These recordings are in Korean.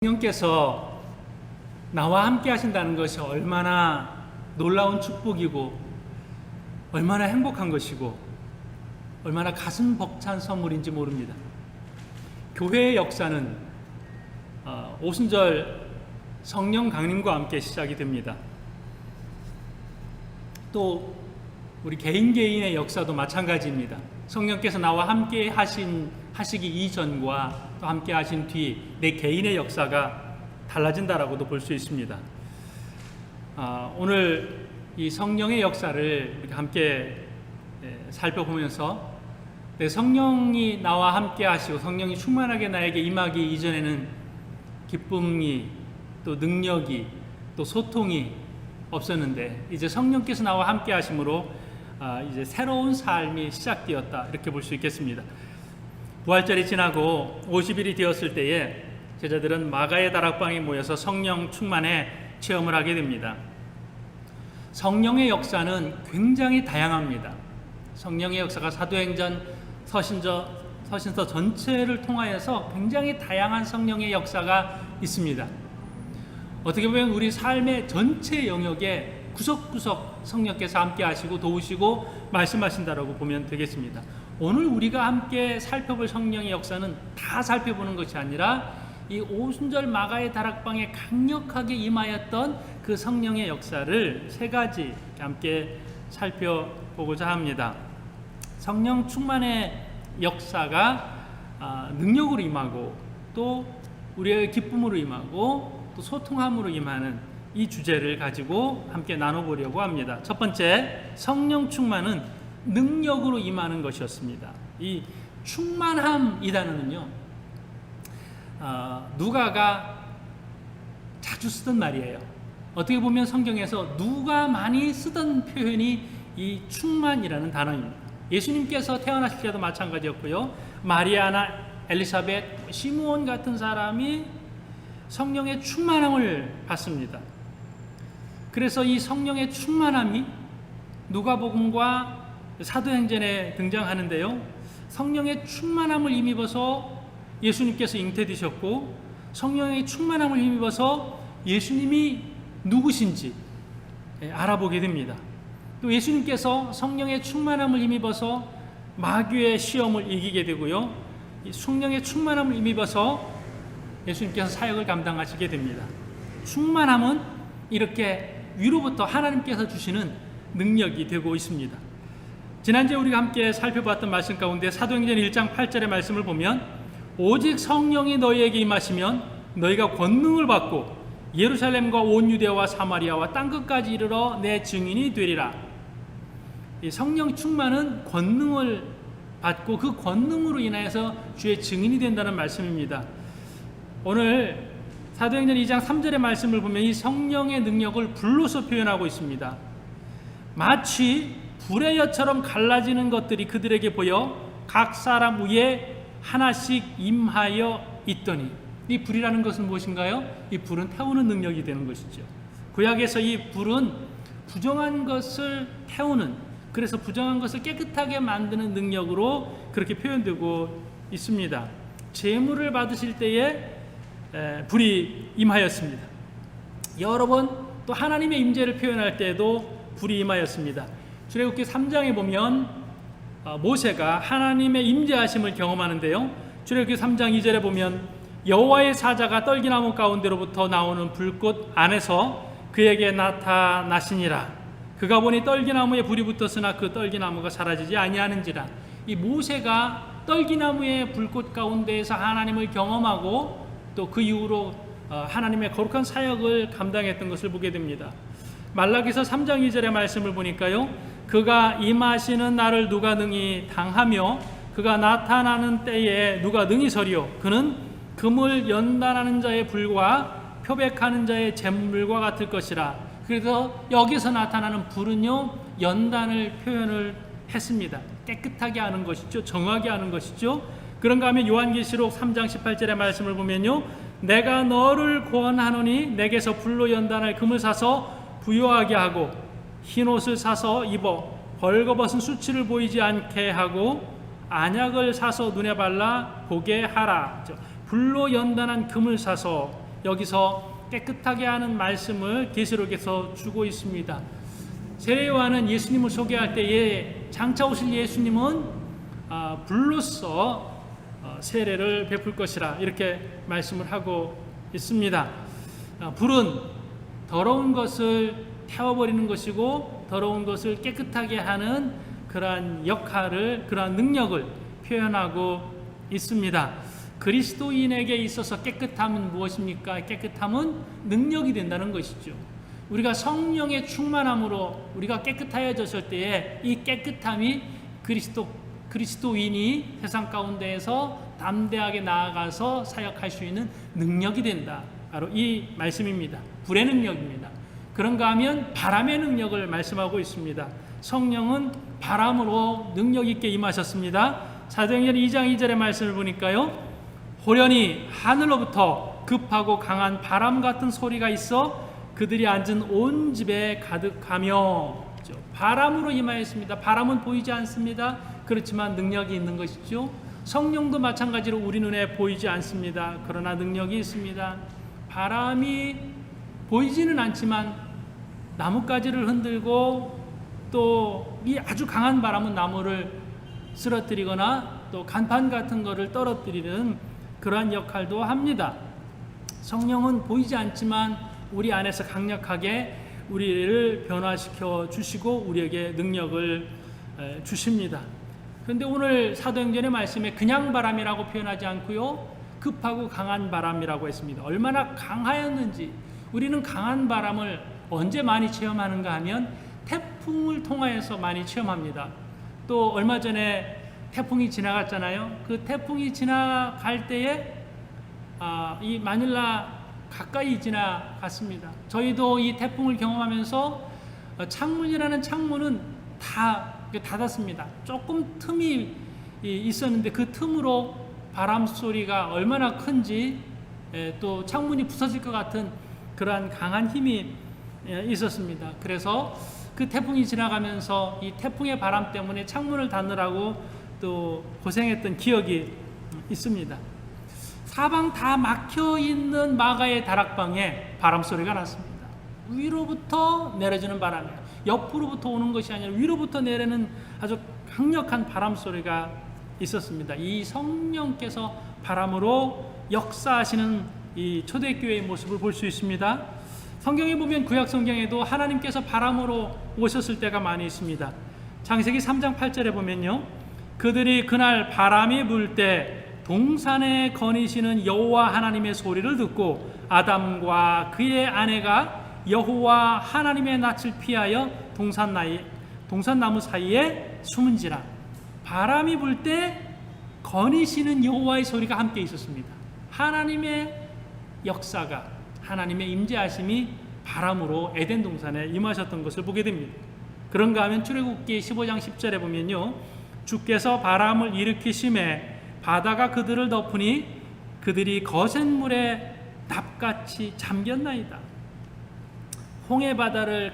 성령께서 나와 함께 하신다는 것이 얼마나 놀라운 축복이고 얼마나 행복한 것이고 얼마나 가슴 벅찬 선물인지 모릅니다. 교회의 역사는 오순절 성령 강림과 함께 시작이 됩니다. 또 우리 개인의 역사도 마찬가지입니다. 성령께서 나와 함께 하시기 이전과 또 함께 하신 뒤 내 개인의 역사가 달라진다라고도 볼 수 있습니다. 오늘 이 성령의 역사를 우리 함께 살펴보면서 내 성령이 나와 함께 하시고 성령이 충만하게 나에게 임하기 이전에는 기쁨이 또 능력이 또 소통이 없었는데 이제 성령께서 나와 함께 하심으로 이제 새로운 삶이 시작되었다 이렇게 볼 수 있겠습니다. 부활절이 지나고 50일이 되었을 때에 제자들은 마가의 다락방에 모여서 성령 충만의 체험을 하게 됩니다. 성령의 역사는 굉장히 다양합니다. 성령의 역사가 사도행전, 서신서 전체를 통하여서 굉장히 다양한 성령의 역사가 있습니다. 어떻게 보면 우리 삶의 전체 영역에 구석구석 성령께서 함께 하시고 도우시고 말씀하신다라고 보면 되겠습니다. 오늘 우리가 함께 살펴볼 성령의 역사는 다 살펴보는 것이 아니라 이 오순절 마가의 다락방에 강력하게 임하였던 그 성령의 역사를 세 가지 함께 살펴보고자 합니다. 성령 충만의 역사가 능력으로 임하고 또 우리의 기쁨으로 임하고 또 소통함으로 임하는 이 주제를 가지고 함께 나눠보려고 합니다. 첫 번째, 성령 충만은 능력으로 임하는 것이었습니다. 이 충만함 이 단어는요, 누가가 자주 쓰던 말이에요. 어떻게 보면 성경에서 누가 많이 쓰던 표현이 이 충만이라는 단어입니다. 예수님께서 태어나실 때도 마찬가지였고요. 마리아나 엘리사벳, 시므온 같은 사람이 성령의 충만함을 받습니다. 그래서 이 성령의 충만함이 누가복음과 사도행전에 등장하는데요. 성령의 충만함을 힘입어서 예수님께서 잉태되셨고 성령의 충만함을 힘입어서 예수님이 누구신지 알아보게 됩니다. 또 예수님께서 성령의 충만함을 힘입어서 마귀의 시험을 이기게 되고요. 이 성령의 충만함을 힘입어서 예수님께서 사역을 감당하시게 됩니다. 충만함은 이렇게 위로부터 하나님께서 주시는 능력이 되고 있습니다. 지난주에 우리가 함께 살펴봤던 말씀 가운데 사도행전 1장 8절의 말씀을 보면 오직 성령이 너희에게 임하시면 너희가 권능을 받고 예루살렘과 온 유대와 사마리아와 땅끝까지 이르러 내 증인이 되리라. 이 성령 충만은 권능을 받고 그 권능으로 인하여서 주의 증인이 된다는 말씀입니다. 오늘 사도행전 2장 3절의 말씀을 보면 이 성령의 능력을 불로서 표현하고 있습니다. 마치 불의 엿처럼 갈라지는 것들이 그들에게 보여 각 사람 위에 하나씩 임하여 있더니, 이 불이라는 것은 무엇인가요? 이 불은 태우는 능력이 되는 것이죠. 구약에서 이 불은 부정한 것을 태우는, 그래서 부정한 것을 깨끗하게 만드는 능력으로 그렇게 표현되고 있습니다. 제물을 받으실 때에 불이 임하였습니다. 여러 번 또 하나님의 임재를 표현할 때에도 불이 임하였습니다. 출애굽기 3장에 보면 모세가 하나님의 임재하심을 경험하는데요. 출애굽기 3장 2절에 보면 여호와의 사자가 떨기나무 가운데로부터 나오는 불꽃 안에서 그에게 나타나시니라. 그가 보니 떨기나무에 불이 붙었으나 그 떨기나무가 사라지지 아니하는지라. 이 모세가 떨기나무의 불꽃 가운데에서 하나님을 경험하고 또 그 이후로 하나님의 거룩한 사역을 감당했던 것을 보게 됩니다. 말라기서 3장 2절의 말씀을 보니까요, 그가 임하시는 날을 누가 능히 당하며 그가 나타나는 때에 누가 능히 서리요. 그는 금을 연단하는 자의 불과 표백하는 자의 잿물과 같을 것이라. 그래서 여기서 나타나는 불은요, 연단을 표현을 했습니다. 깨끗하게 하는 것이죠. 정하게 하는 것이죠. 그런가 하면 요한계시록 3장 18절의 말씀을 보면요, 내가 너를 구원하노니 내게서 불로 연단할 금을 사서 부요하게 하고 흰옷을 사서 입어 벌거벗은 수치를 보이지 않게 하고 안약을 사서 눈에 발라 보게 하라. 불로 연단한 금을 사서, 여기서 깨끗하게 하는 말씀을 계시록에서 주고 있습니다. 세례요한은 예수님을 소개할 때에 장차 오실 예수님은 불로써 세례를 베풀 것이라 이렇게 말씀을 하고 있습니다. 불은 더러운 것을 태워버리는 것이고 더러운 것을 깨끗하게 하는 그러한 역할을, 그러한 능력을 표현하고 있습니다. 그리스도인에게 있어서 깨끗함은 무엇입니까? 깨끗함은 능력이 된다는 것이죠. 우리가 성령의 충만함으로 우리가 깨끗하여졌을 때에 이 깨끗함이 그리스도인이 세상 가운데에서 담대하게 나아가서 사역할 수 있는 능력이 된다. 바로 이 말씀입니다. 불의 능력입니다. 그런가 하면 바람의 능력을 말씀하고 있습니다. 성령은 바람으로 능력 있게 임하셨습니다. 사도행전 2장 2절의 말씀을 보니까요, 호련히 하늘로부터 급하고 강한 바람 같은 소리가 있어 그들이 앉은 온 집에 가득하며, 바람으로 임하였습니다. 바람은 보이지 않습니다. 그렇지만 능력이 있는 것이죠. 성령도 마찬가지로 우리 눈에 보이지 않습니다. 그러나 능력이 있습니다. 바람이 보이지는 않지만 나뭇가지를 흔들고 또 이 아주 강한 바람은 나무를 쓰러뜨리거나 또 간판 같은 것을 떨어뜨리는 그러한 역할도 합니다. 성령은 보이지 않지만 우리 안에서 강력하게 우리를 변화시켜 주시고 우리에게 능력을 주십니다. 그런데 오늘 사도행전의 말씀에 그냥 바람이라고 표현하지 않고요, 급하고 강한 바람이라고 했습니다. 얼마나 강하였는지, 우리는 강한 바람을 언제 많이 체험하는가 하면 태풍을 통하여서 많이 체험합니다. 또 얼마 전에 태풍이 지나갔잖아요. 그 태풍이 지나갈 때에 이 마닐라 가까이 지나갔습니다. 저희도 이 태풍을 경험하면서 창문이라는 창문은 다 닫았습니다. 조금 틈이 있었는데 그 틈으로 바람 소리가 얼마나 큰지, 또 창문이 부서질 것 같은 그러한 강한 힘이 있었습니다. 그래서 그 태풍이 지나가면서 이 태풍의 바람 때문에 창문을 닫느라고 또 고생했던 기억이 있습니다. 사방 다 막혀 있는 마가의 다락방에 바람 소리가 났습니다. 위로부터 내려지는 바람이에요. 옆으로부터 오는 것이 아니라 위로부터 내리는 아주 강력한 바람 소리가 있었습니다. 이 성령께서 바람으로 역사하시는 이 초대교회의 모습을 볼 수 있습니다. 성경에 보면 구약 성경에도 하나님께서 바람으로 오셨을 때가 많이 있습니다. 창세기 3장 8절에 보면요, 그들이 그날 바람이 불 때 동산에 거니시는 여호와 하나님의 소리를 듣고 아담과 그의 아내가 여호와 하나님의 낯을 피하여 동산나무 사이에 숨은지라. 바람이 불 때 거니시는 여호와의 소리가 함께 있었습니다. 하나님의 역사가, 하나님의 임재하심이 바람으로 에덴 동산에 임하셨던 것을 보게 됩니다. 그런가 하면 출애굽기 15장 10절에 보면요, 주께서 바람을 일으키심에 바다가 그들을 덮으니 그들이 거센 물에 납같이 잠겼나이다. 홍해 바다를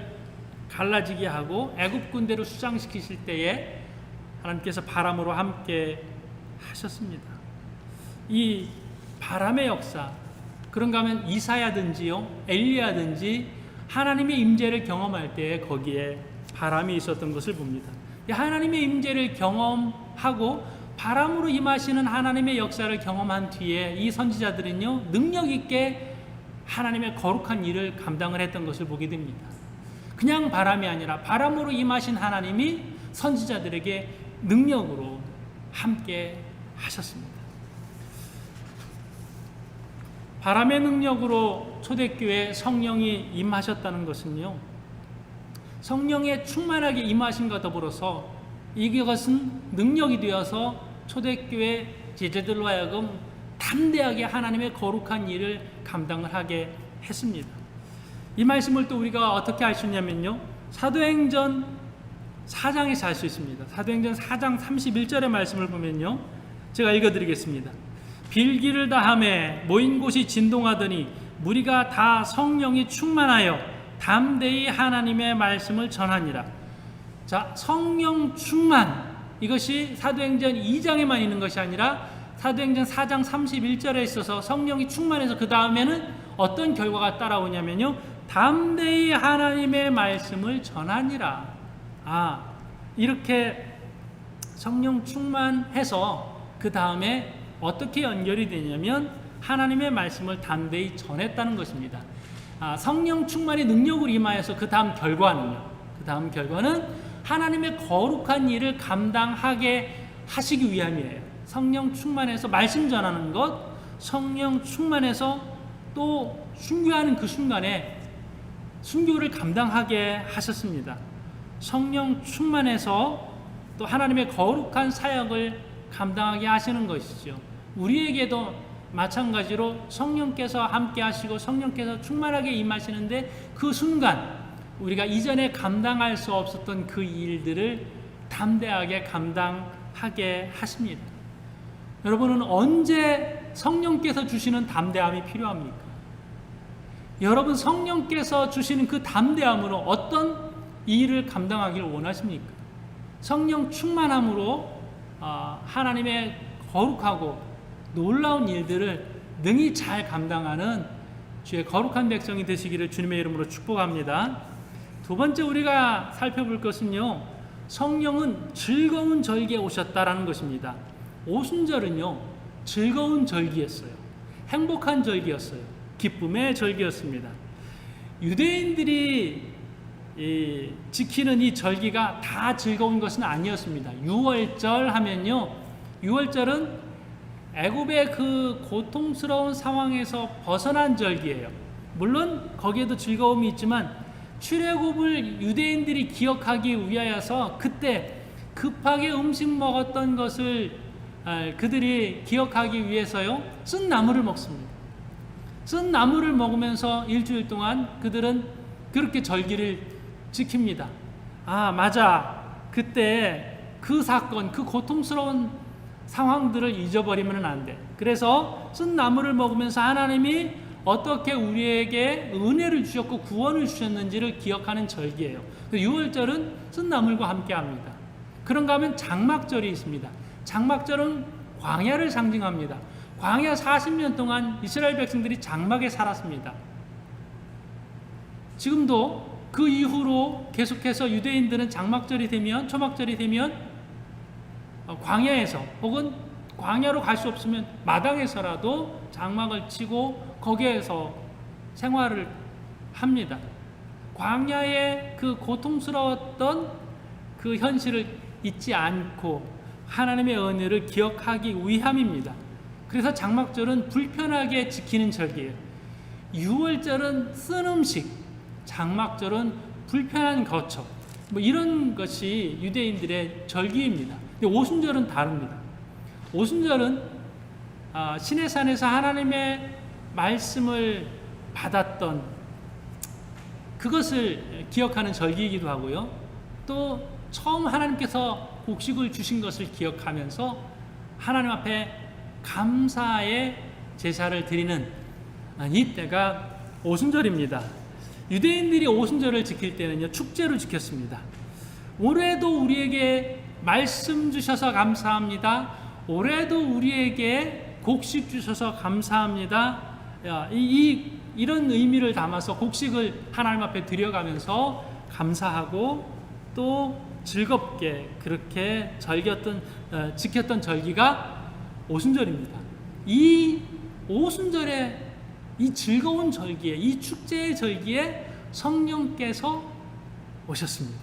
갈라지게 하고 애굽 군대를 수장시키실 때에 하나님께서 바람으로 함께 하셨습니다. 이 바람의 역사, 그런가 하면 이사야든지요, 엘리야든지 하나님의 임재를 경험할 때 거기에 바람이 있었던 것을 봅니다. 하나님의 임재를 경험하고 바람으로 임하시는 하나님의 역사를 경험한 뒤에 이 선지자들은요, 능력 있게 하나님의 거룩한 일을 감당을 했던 것을 보게 됩니다. 그냥 바람이 아니라 바람으로 임하신 하나님이 선지자들에게 능력으로 함께 하셨습니다. 바람의 능력으로 초대교회에 성령이 임하셨다는 것은요, 성령의 충만하게 임하심과 더불어서 이것은 능력이 되어서 초대교회 제자들로 하여금 담대하게 하나님의 거룩한 일을 감당을 하게 했습니다. 이 말씀을 또 우리가 어떻게 알 수 있냐면요, 사도행전 4장에서 알 수 있습니다. 사도행전 4장 31절의 말씀을 보면요, 제가 읽어드리겠습니다. 빌기를 다하매 모인 곳이 진동하더니 무리가 다 성령이 충만하여 담대히 하나님의 말씀을 전하니라. 자, 성령 충만, 이것이 사도행전 2장에만 있는 것이 아니라 사도행전 4장 31절에 있어서 성령이 충만해서 그 다음에는 어떤 결과가 따라오냐면요, 담대히 하나님의 말씀을 전하니라. 이렇게 성령 충만해서 그 다음에 어떻게 연결이 되냐면 하나님의 말씀을 담대히 전했다는 것입니다. 성령 충만의 능력으로 임하여서 그 다음 결과는 하나님의 거룩한 일을 감당하게 하시기 위함이에요. 성령 충만해서 말씀 전하는 것, 성령 충만해서 또 순교하는 그 순간에 순교를 감당하게 하셨습니다. 성령 충만해서 또 하나님의 거룩한 사역을 감당하게 하시는 것이죠. 우리에게도 마찬가지로 성령께서 함께 하시고 성령께서 충만하게 임하시는데 그 순간 우리가 이전에 감당할 수 없었던 그 일들을 담대하게 감당하게 하십니다. 여러분은 언제 성령께서 주시는 담대함이 필요합니까? 여러분 성령께서 주시는 그 담대함으로 어떤 일을 감당하기를 원하십니까? 성령 충만함으로 하나님의 거룩하고 놀라운 일들을 능히 잘 감당하는 주의 거룩한 백성이 되시기를 주님의 이름으로 축복합니다. 두 번째 우리가 살펴볼 것은요, 성령은 즐거운 절기에 오셨다라는 것입니다. 오순절은요, 즐거운 절기였어요. 행복한 절기였어요. 기쁨의 절기였습니다. 유대인들이 지키는 이 절기가 다 즐거운 것은 아니었습니다. 유월절 하면요, 유월절은 애굽의 그 고통스러운 상황에서 벗어난 절기예요. 물론 거기에도 즐거움이 있지만 출애굽을 유대인들이 기억하기 위하여서 그때 급하게 음식 먹었던 것을 그들이 기억하기 위해서요, 쓴 나물을 먹습니다. 쓴 나물을 먹으면서 일주일 동안 그들은 그렇게 절기를 지킵니다. 맞아. 그때 그 사건, 그 고통스러운 상황들을 잊어버리면 안 돼. 그래서 쓴 나물을 먹으면서 하나님이 어떻게 우리에게 은혜를 주셨고 구원을 주셨는지를 기억하는 절기예요. 6월절은 쓴 나물과 함께 합니다. 그런가 하면 장막절이 있습니다. 장막절은 광야를 상징합니다. 광야 40년 동안 이스라엘 백성들이 장막에 살았습니다. 지금도 그 이후로 계속해서 유대인들은 장막절이 되면, 초막절이 되면 광야에서 혹은 광야로 갈 수 없으면 마당에서라도 장막을 치고 거기에서 생활을 합니다. 광야의 그 고통스러웠던 그 현실을 잊지 않고 하나님의 은혜를 기억하기 위함입니다. 그래서 장막절은 불편하게 지키는 절기예요. 유월절은 쓴 음식, 장막절은 불편한 거처, 이런 것이 유대인들의 절기입니다. 근데 오순절은 다릅니다. 오순절은 시내산에서 하나님의 말씀을 받았던 그것을 기억하는 절기이기도 하고요. 또 처음 하나님께서 곡식을 주신 것을 기억하면서 하나님 앞에 감사의 제사를 드리는 이때가 오순절입니다. 유대인들이 오순절을 지킬 때는요, 축제로 지켰습니다. 올해도 우리에게 말씀 주셔서 감사합니다. 올해도 우리에게 곡식 주셔서 감사합니다. 이런 의미를 담아서 곡식을 하나님 앞에 드려가면서 감사하고 또 즐겁게 그렇게 지켰던 절기가 오순절입니다. 이 오순절에, 이 즐거운 절기에, 이 축제의 절기에 성령께서 오셨습니다.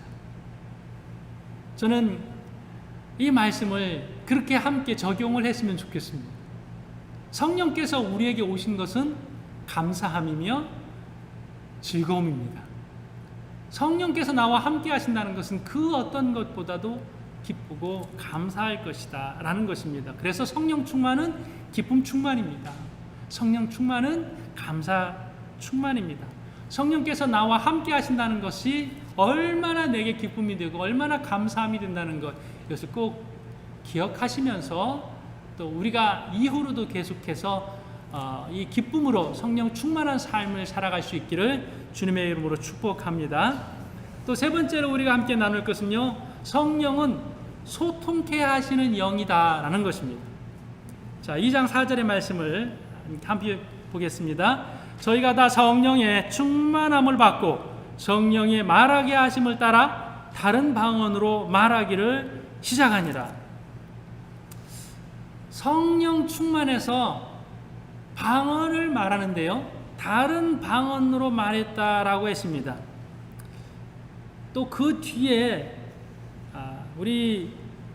저는 이 말씀을 그렇게 함께 적용을 했으면 좋겠습니다. 성령께서 우리에게 오신 것은 감사함이며 즐거움입니다. 성령께서 나와 함께 하신다는 것은 그 어떤 것보다도 기쁘고 감사할 것이다 라는 것입니다. 그래서 성령 충만은 기쁨 충만입니다. 성령 충만은 감사 충만입니다. 성령께서 나와 함께 하신다는 것이 얼마나 내게 기쁨이 되고 얼마나 감사함이 된다는 것, 이것을 꼭 기억하시면서 또 우리가 이후로도 계속해서 이 기쁨으로 성령 충만한 삶을 살아갈 수 있기를 주님의 이름으로 축복합니다. 또 세 번째로 우리가 함께 나눌 것은요, 성령은 소통케 하시는 영이다 라는 것입니다. 자, 2장 4절의 말씀을 함께 보겠습니다. 저희가 다 성령의 충만함을 받고 성령의 말하게 하심을 따라 다른 방언으로 말하기를 시작하니라. 성령 충만해서 방언을 말하는데요, 다른 방언으로 말했다라고 했습니다. 또 그 뒤에 우리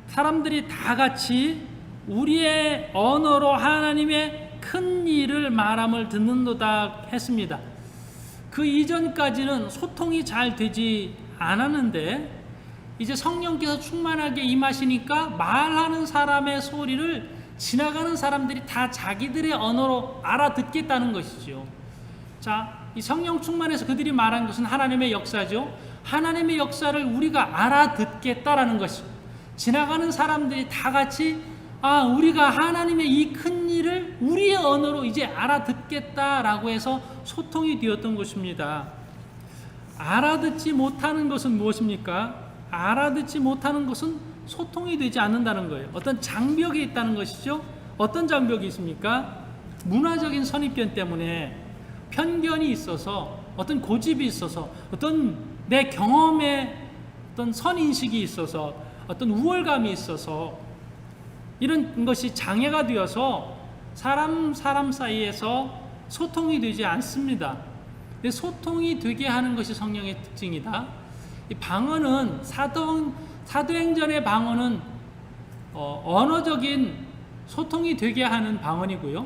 사람들이 다 같이 우리의 언어로 하나님의 큰 일을 말함을 듣는도다 했습니다. 그 이전까지는 소통이 잘 되지 않았는데 이제 성령께서 충만하게 임하시니까 말하는 사람의 소리를 지나가는 사람들이 다 자기들의 언어로 알아듣겠다는 것이죠. 자, 이 성령 충만해서 그들이 말한 것은 하나님의 역사죠. 하나님의 역사를 우리가 알아듣겠다라는 것이죠. 지나가는 사람들이 다 같이 우리가 하나님의 이 큰 일을 우리의 언어로 이제 알아듣겠다라고 해서 소통이 되었던 것입니다. 알아듣지 못하는 것은 무엇입니까? 알아듣지 못하는 것은 소통이 되지 않는다는 거예요. 어떤 장벽이 있다는 것이죠. 어떤 장벽이 있습니까? 문화적인 선입견 때문에 편견이 있어서, 어떤 고집이 있어서, 어떤 내 경험에 어떤 선인식이 있어서, 어떤 우월감이 있어서 이런 것이 장애가 되어서 사람 사이에서 소통이 되지 않습니다. 근데 소통이 되게 하는 것이 성령의 특징이다. 이 방언은 사도행전의 방언은 언어적인 소통이 되게 하는 방언이고요.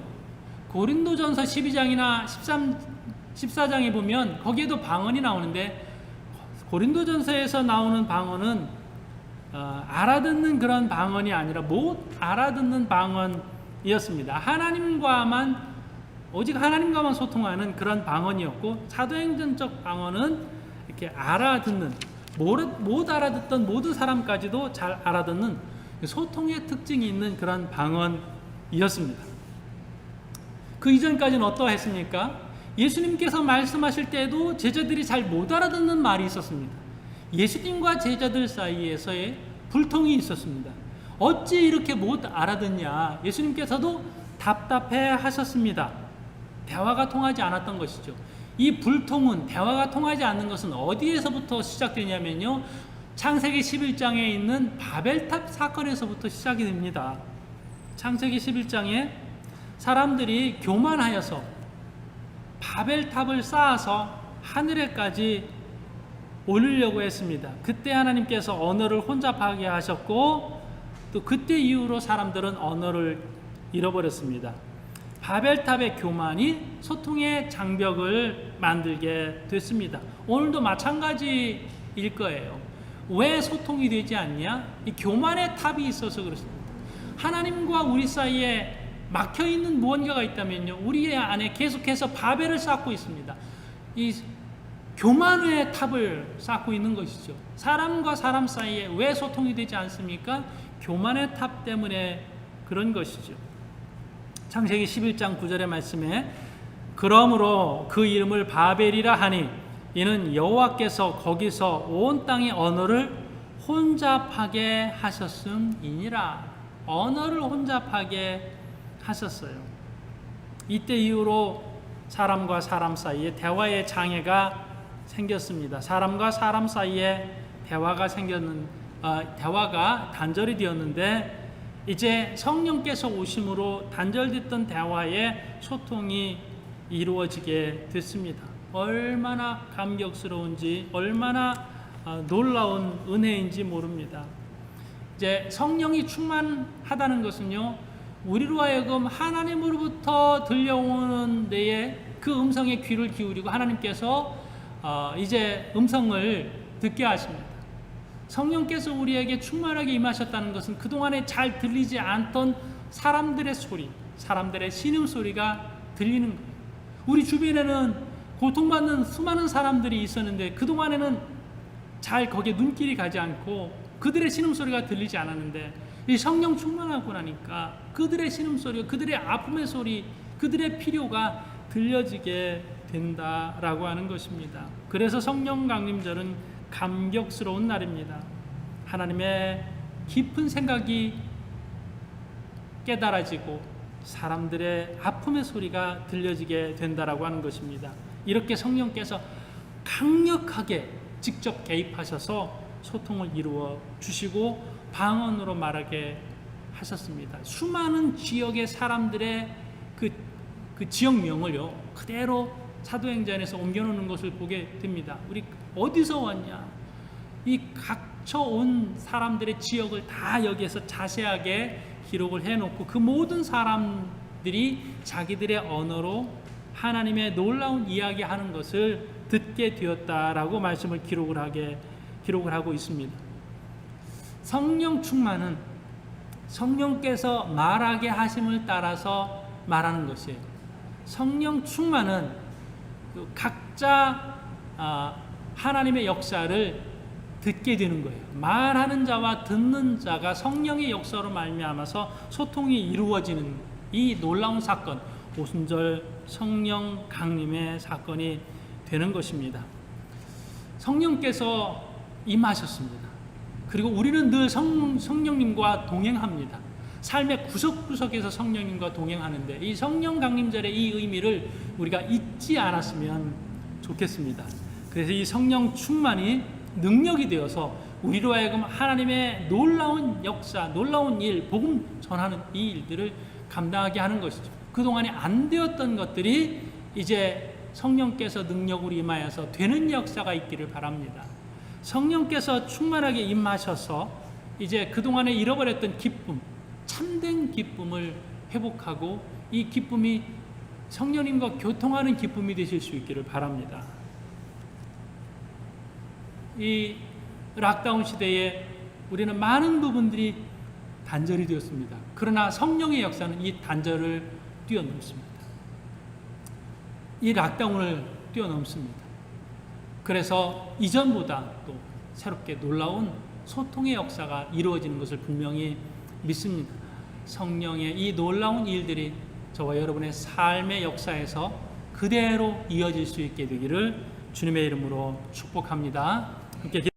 고린도전서 12장이나 14장에 보면 거기에도 방언이 나오는데 고린도전서에서 나오는 방언은 알아듣는 그런 방언이 아니라 못 알아듣는 방언이었습니다. 오직 하나님과만 소통하는 그런 방언이었고, 사도행전적 방언은 이렇게 알아듣는, 못 알아듣던 모든 사람까지도 잘 알아듣는 소통의 특징이 있는 그런 방언이었습니다. 그 이전까지는 어떠했습니까? 예수님께서 말씀하실 때도 제자들이 잘 못 알아듣는 말이 있었습니다. 예수님과 제자들 사이에서의 불통이 있었습니다. 어찌 이렇게 못 알아듣냐? 예수님께서도 답답해 하셨습니다. 대화가 통하지 않았던 것이죠. 이 불통은, 대화가 통하지 않는 것은 어디에서부터 시작되냐면요, 창세기 11장에 있는 바벨탑 사건에서부터 시작이 됩니다. 창세기 11장에 사람들이 교만하여서 바벨탑을 쌓아서 하늘에까지 올리려고 했습니다. 그때 하나님께서 언어를 혼잡하게 하셨고, 또 그때 이후로 사람들은 언어를 잃어버렸습니다. 바벨탑의 교만이 소통의 장벽을 만들게 됐습니다. 오늘도 마찬가지일 거예요. 왜 소통이 되지 않냐? 이 교만의 탑이 있어서 그렇습니다. 하나님과 우리 사이에 막혀있는 무언가가 있다면요, 우리 안에 계속해서 바벨을 쌓고 있습니다. 이 교만의 탑을 쌓고 있는 것이죠. 사람과 사람 사이에 왜 소통이 되지 않습니까? 교만의 탑 때문에 그런 것이죠. 창세기 11장 9절의 말씀에 그러므로 그 이름을 바벨이라 하니 이는 여호와께서 거기서 온 땅의 언어를 혼잡하게 하셨음이니라. 언어를 혼잡하게 하셨어요. 이때 이후로 사람과 사람 사이에 대화의 장애가 생겼습니다. 사람과 사람 사이에 대화가 단절이 되었는데, 이제 성령께서 오심으로 단절됐던 대화의 소통이 이루어지게 됐습니다. 얼마나 감격스러운지, 얼마나 놀라운 은혜인지 모릅니다. 이제 성령이 충만하다는 것은요, 우리로 하여금 하나님으로부터 들려오는 데에 그 음성에 귀를 기울이고 하나님께서 이제 음성을 듣게 하십니다. 성령께서 우리에게 충만하게 임하셨다는 것은 그동안에 잘 들리지 않던 사람들의 소리, 사람들의 신음소리가 들리는 거예요. 우리 주변에는 고통받는 수많은 사람들이 있었는데 그동안에는 잘 거기에 눈길이 가지 않고 그들의 신음소리가 들리지 않았는데, 이 성령 충만하고 나니까 그들의 신음소리가, 그들의 아픔의 소리, 그들의 필요가 들려지게 된다라고 하는 것입니다. 그래서 성령 강림절은 감격스러운 날입니다. 하나님의 깊은 생각이 깨달아지고 사람들의 아픔의 소리가 들려지게 된다라고 하는 것입니다. 이렇게 성령께서 강력하게 직접 개입하셔서 소통을 이루어 주시고 방언으로 말하게 하셨습니다. 수많은 지역의 사람들의 그 지역명을요 그대로 사도행전에서 옮겨놓는 것을 보게 됩니다. 우리 어디서 왔냐? 이 각처 온 사람들의 지역을 다 여기에서 자세하게 기록을 해놓고 그 모든 사람들이 자기들의 언어로 하나님의 놀라운 이야기하는 것을 듣게 되었다라고 말씀을 기록을 하고 있습니다. 성령 충만은 성령께서 말하게 하심을 따라서 말하는 것이에요. 성령 충만은 각자 하나님의 역사를 듣게 되는 거예요. 말하는 자와 듣는 자가 성령의 역사로 말미암아서 소통이 이루어지는 이 놀라운 사건, 오순절 성령 강림의 사건이 되는 것입니다. 성령께서 임하셨습니다. 그리고 우리는 늘 성령님과 동행합니다. 삶의 구석구석에서 성령님과 동행하는데 이 성령 강림절의 이 의미를 우리가 잊지 않았으면 좋겠습니다. 그래서 이 성령 충만이 능력이 되어서 우리로 하여금 하나님의 놀라운 역사, 놀라운 일, 복음 전하는 이 일들을 감당하게 하는 것이죠. 그동안에 안 되었던 것들이 이제 성령께서 능력으로 임하여서 되는 역사가 있기를 바랍니다. 성령께서 충만하게 임하셔서 이제 그동안에 잃어버렸던 기쁨, 참된 기쁨을 회복하고 이 기쁨이 성령님과 교통하는 기쁨이 되실 수 있기를 바랍니다. 이 락다운 시대에 우리는 많은 부분들이 단절이 되었습니다. 그러나 성령의 역사는 이 단절을 뛰어넘습니다. 이 락다운을 뛰어넘습니다. 그래서 이전보다 또 새롭게 놀라운 소통의 역사가 이루어지는 것을 분명히 믿습니다. 성령의 이 놀라운 일들이 저와 여러분의 삶의 역사에서 그대로 이어질 수 있게 되기를 주님의 이름으로 축복합니다. 함께